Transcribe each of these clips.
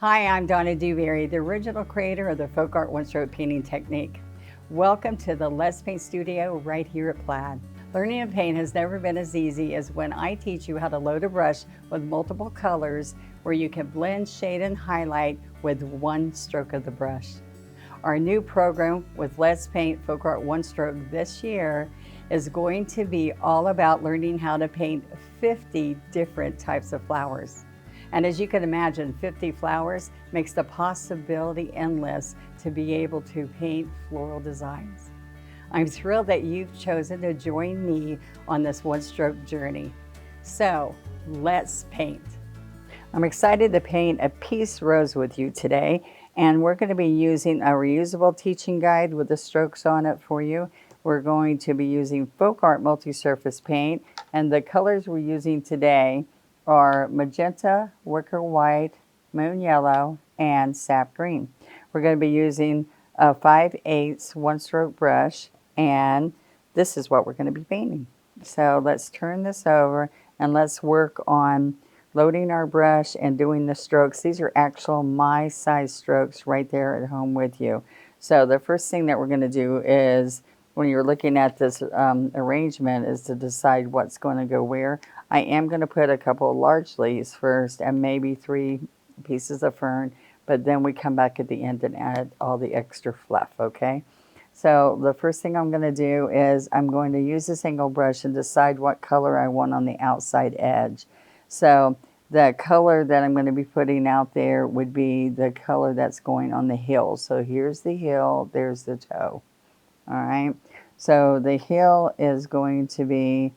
Hi, I'm Donna Dewberry, the original creator of the FolkArt one-stroke painting technique. Welcome to the Let's Paint Studio right here at Plaid. Learning to paint has never been as easy as when I teach you how to load a brush with multiple colors where you can blend, shade, and highlight with one stroke of the brush. Our new program with Let's Paint FolkArt One Stroke this year is going to be all about learning how to paint 50 different types of flowers. And as you can imagine, 50 flowers makes the possibility endless to be able to paint floral designs. I'm thrilled that you've chosen to join me on this one-stroke journey. So let's paint. I'm excited to paint a peace rose with you today, and we're going to be using a reusable teaching guide with the strokes on it for you. We're going to be using FolkArt multi-surface paint, and the colors we're using today are magenta, wicker white, moon yellow, and sap green. We're going to be using a 5/8 one-stroke brush, and this is what we're going to be painting. So let's turn this over and let's work on loading our brush and doing the strokes. These are actual my size strokes right there at home with you. So the first thing that we're going to do is, when you're looking at this arrangement, is to decide what's going to go where. I am going to put a couple of large leaves first and maybe 3 pieces of fern, but then we come back at the end and add all the extra fluff, okay? So the first thing I'm going to do is I'm going to use this angle brush and decide what color I want on the outside edge. So the color that I'm going to be putting out there would be the color that's going on the heel. So here's the heel, there's the toe. All right, so the heel is going to be,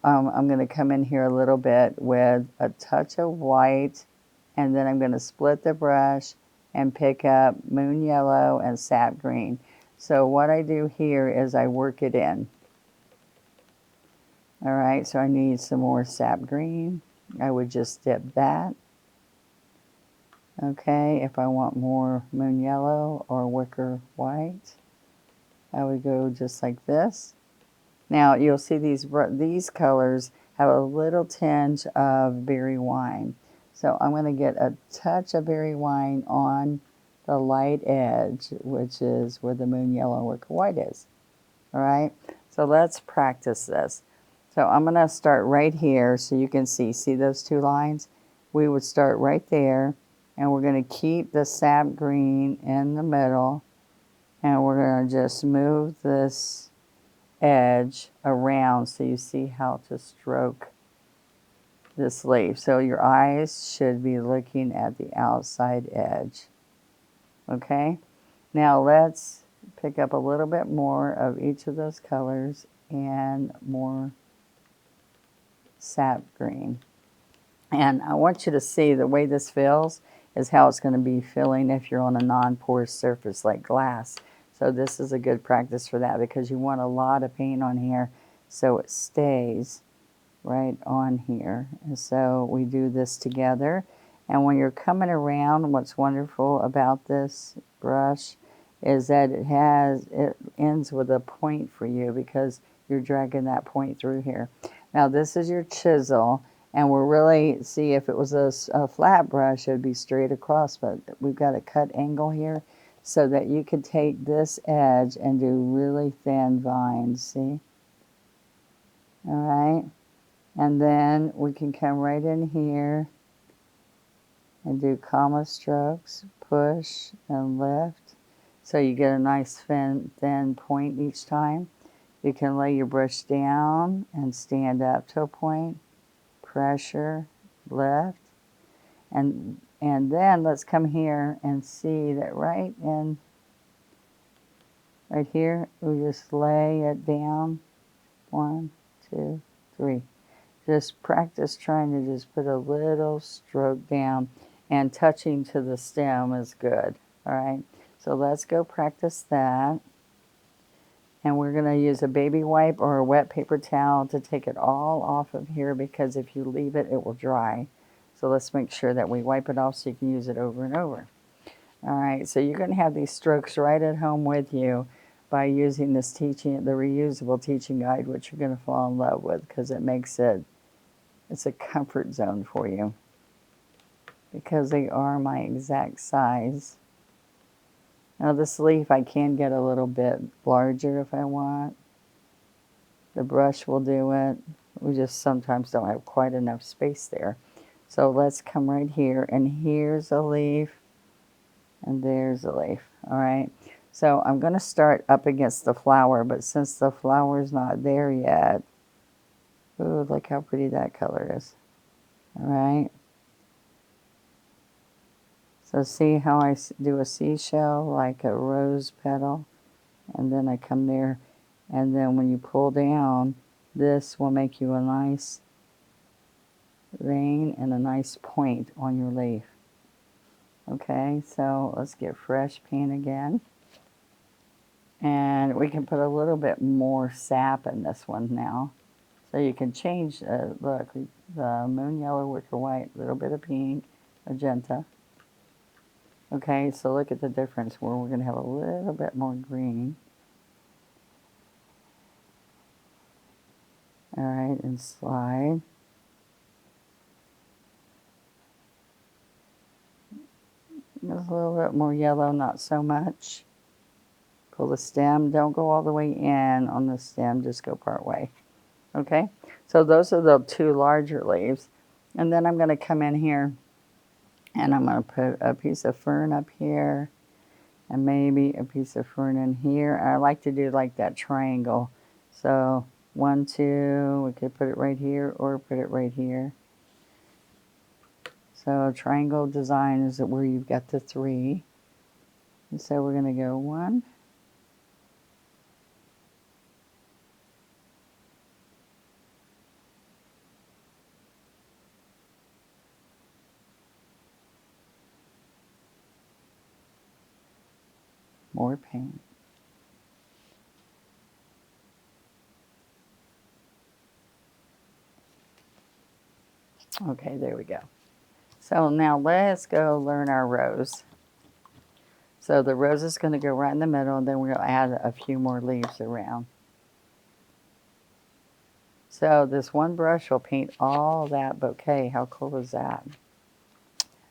I'm going to come in here a little bit with a touch of white, and then I'm going to split the brush and pick up moon yellow and sap green. So what I do here is I work it in. All right, so I need some more sap green. I would just dip that. Okay, if I want more moon yellow or wicker white, I would go just like this. Now you'll see these colors have a little tinge of berry wine. So I'm going to get a touch of berry wine on the light edge, which is where the moon yellow wicker white is. All right, so let's practice this. So I'm going to start right here so you can see those 2 lines? We would start right there, and we're going to keep the sap green in the middle, and we're going to just move this edge around so you see how to stroke this leaf. So your eyes should be looking at the outside edge. Okay, now let's pick up a little bit more of each of those colors and more sap green. And I want you to see the way this feels is how it's going to be feeling if you're on a non-porous surface like glass. So this is a good practice for that, because you want a lot of paint on here so it stays right on here. And so we do this together. And when you're coming around, what's wonderful about this brush is that it ends with a point for you, because you're dragging that point through here. Now this is your chisel, and we're really, see, if it was a flat brush, it would be straight across, but we've got a cut angle here so that you could take this edge and do really thin vines, see? All right, and then we can come right in here and do comma strokes, push and lift, so you get a nice thin point each time. You can lay your brush down and stand up to a point, pressure, lift, and then let's come here and see that right here, we just lay it down. 1, 2, 3. Just practice trying to just put a little stroke down, and touching to the stem is good. All right, so let's go practice that. And we're going to use a baby wipe or a wet paper towel to take it all off of here, because if you leave it, it will dry. So let's make sure that we wipe it off so you can use it over and over. All right, so you're going to have these strokes right at home with you by using this the reusable teaching guide, which you're going to fall in love with, because it's a comfort zone for you. because they are my exact size. Now this leaf I can get a little bit larger if I want. The brush will do it. We just sometimes don't have quite enough space there. So let's come right here, and here's a leaf, and there's a leaf. All right. So I'm going to start up against the flower, but since the flower's not there yet, ooh, look how pretty that color is. All right. So see how I do a seashell, like a rose petal, and then I come there, and then when you pull down, this will make you a nice vein and a nice point on your leaf. Okay, so let's get fresh paint again. And we can put a little bit more sap in this one now. So you can change, look, the moon yellow, wicker white, a little bit of pink, magenta. Okay, so look at the difference where we're going to have a little bit more green. All right, and slide. Just a little bit more yellow, not so much. Pull the stem, don't go all the way in on the stem, just go part way. Okay, so those are the two larger leaves. And then I'm going to come in here and I'm going to put a piece of fern up here and maybe a piece of fern in here. I like to do like that triangle. So 1, 2, we could put it right here or put it right here. So triangle design is where you've got the 3. And so we're going to go 1, more paint. Okay, there we go. So now let's go learn our rose. So the rose is going to go right in the middle, and then we're going to add a few more leaves around. So this one brush will paint all that bouquet. How cool is that?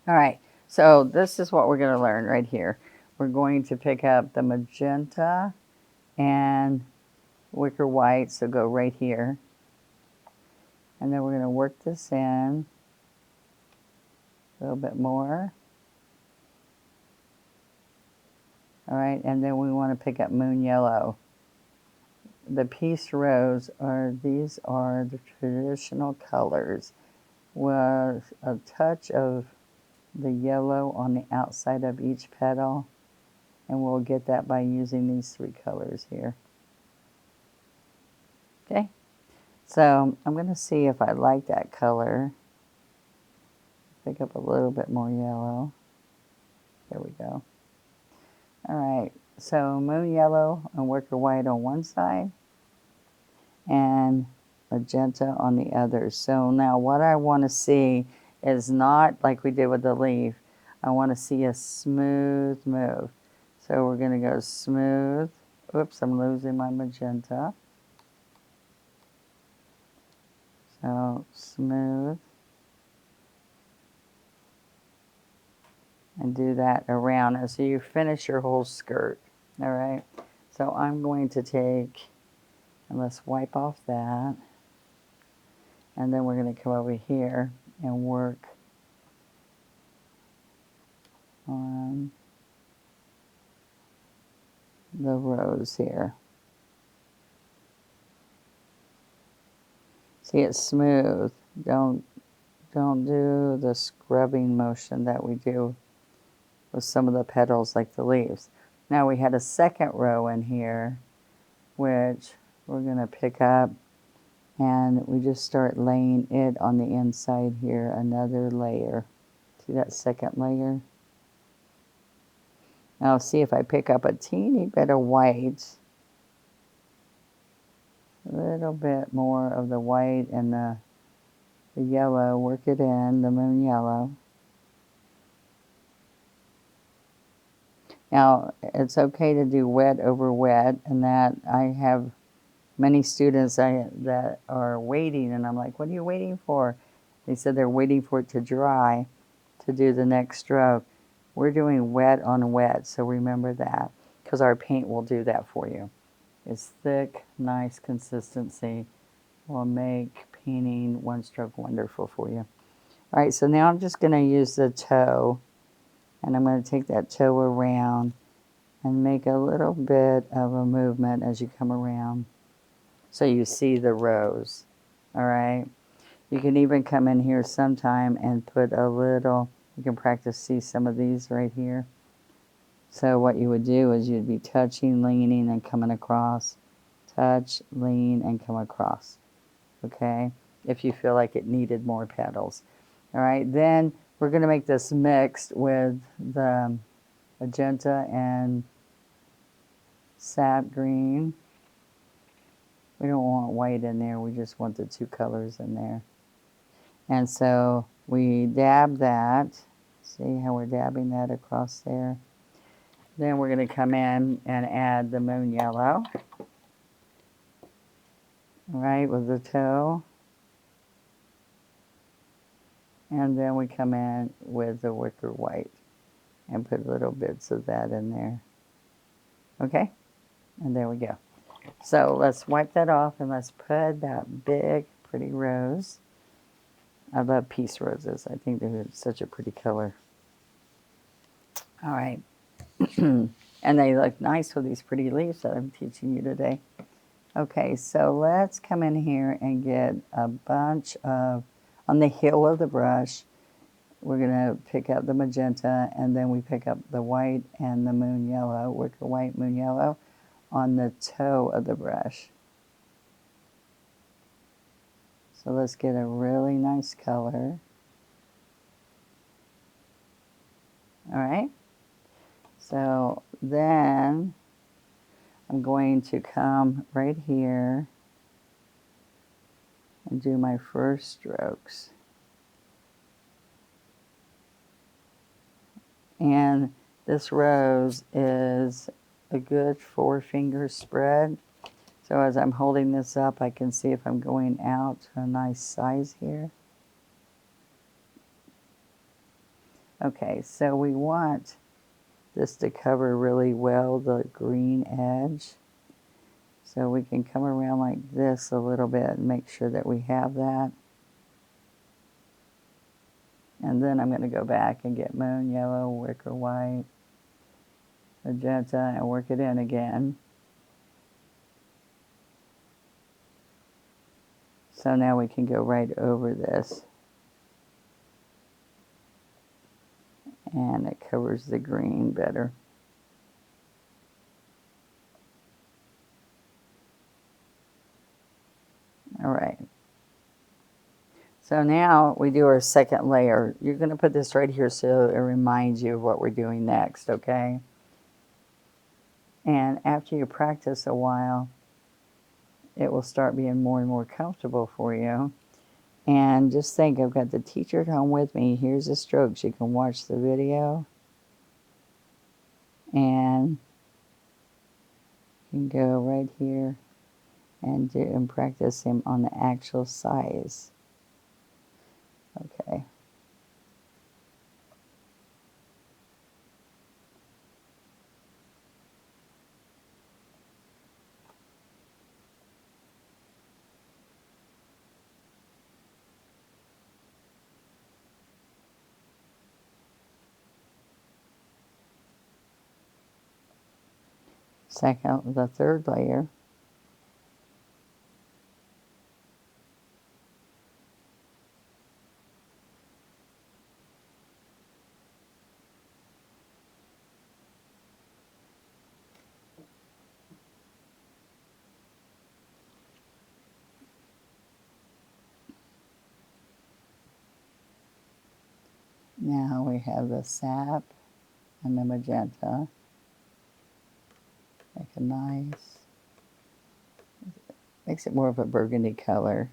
All right, so this is what we're going to learn right here. We're going to pick up the magenta and wicker white, so go right here. And then we're going to work this in a little bit more. All right, and then we want to pick up moon yellow. The peace rose these are the traditional colors with a touch of the yellow on the outside of each petal, and we'll get that by using these 3 colors here. Okay, so I'm going to see if I like that color. Pick up a little bit more yellow. There we go. All right, so moon yellow and wicker white on one side and magenta on the other. So now what I want to see is not like we did with the leaf. I want to see a smooth move. So we're going to go smooth. Oops, I'm losing my magenta. So smooth. And do that around as you finish your whole skirt. All right. So I'm going to take, and let's wipe off that. And then we're going to come over here and work on the rose here. See, it's smooth. Don't do the scrubbing motion that we do with some of the petals like the leaves. Now we had a second row in here, which we're going to pick up, and we just start laying it on the inside here, another layer. See that second layer? Now see if I pick up a teeny bit of white, a little bit more of the white and the yellow, work it in, the moon yellow. Now, it's okay to do wet over wet, and that I have many students that are waiting, and I'm like, what are you waiting for? They said they're waiting for it to dry. to do the next stroke. We're doing wet on wet, so remember that, because our paint will do that for you. It's thick, nice consistency will make painting one stroke wonderful for you. All right, so now I'm just going to use the toe, and I'm going to take that toe around and make a little bit of a movement as you come around so you see the rose. All right, you can even come in here sometime and put a little, you can practice see some of these right here. So what you would do is you'd be touching, leaning, and coming across. Touch, lean, and come across. Okay, if you feel like it needed more petals. All right, then we're going to make this mixed with the magenta and sap green. We don't want white in there, we just want the two colors in there. And so we dab that. See how we're dabbing that across there? Then we're going to come in and add the moon yellow. All right, with the toe. And then we come in with the wicker white and put little bits of that in there. Okay, and there we go. So let's wipe that off and let's put that big, pretty rose. I love peace roses. I think they're such a pretty color. All right. And they look nice with these pretty leaves that I'm teaching you today. Okay, so let's come in here and get a bunch of, on the heel of the brush, we're going to pick up the magenta, and then we pick up the white and the moon yellow, wicker white, moon yellow, on the toe of the brush. So let's get a really nice color. All right. So then I'm going to come right here and do my first strokes. And this rose is a good 4-finger spread. So as I'm holding this up, I can see if I'm going out to a nice size here. Okay, so we want this to cover really well the green edge. So we can come around like this a little bit and make sure that we have that. And then I'm going to go back and get moon yellow, wicker white, magenta, and work it in again. So now we can go right over this. And it covers the green better. All right. So now we do our second layer. You're going to put this right here so it reminds you of what we're doing next, okay? And after you practice a while, it will start being more and more comfortable for you. And just think, I've got the teacher at home with me. Here's the strokes. You can watch the video. And you can go right here and practice him on the actual size. Okay. The third layer. Now we have the sap and the magenta. Make a nice, makes it more of a burgundy color.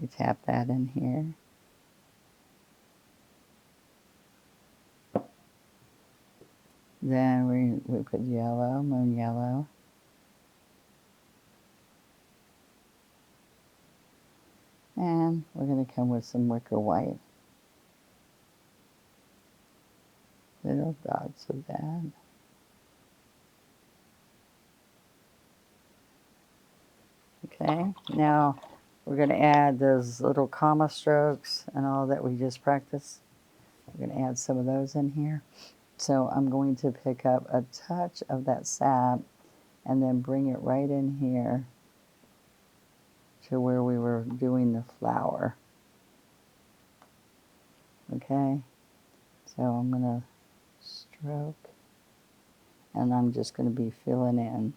We tap that in here. Then we put yellow, moon yellow. And we're going to come with some wicker white. little dots of that. Okay, now we're going to add those little comma strokes and all that we just practiced. We're going to add some of those in here. So I'm going to pick up a touch of that sap and then bring it right in here to where we were doing the flower. Okay, so I'm going to stroke and I'm just going to be filling in.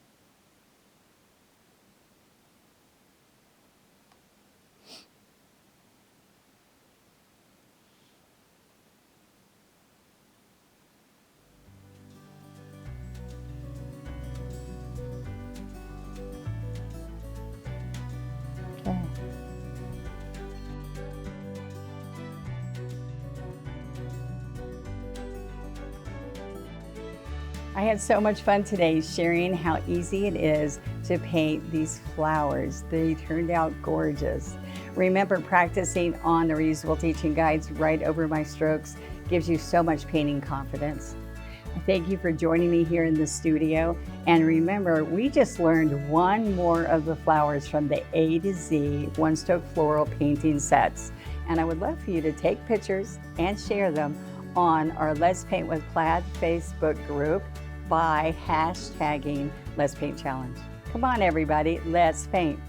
Okay. I had so much fun today sharing how easy it is to paint these flowers. They turned out gorgeous. Remember, practicing on the reusable teaching guides right over my strokes gives you so much painting confidence. Thank you for joining me here in the studio. And remember, we just learned one more of the flowers from the A to Z one-stroke floral painting sets. And I would love for you to take pictures and share them on our Let's Paint with Plaid Facebook group by hashtagging Let's Paint Challenge. Come on, everybody, let's paint.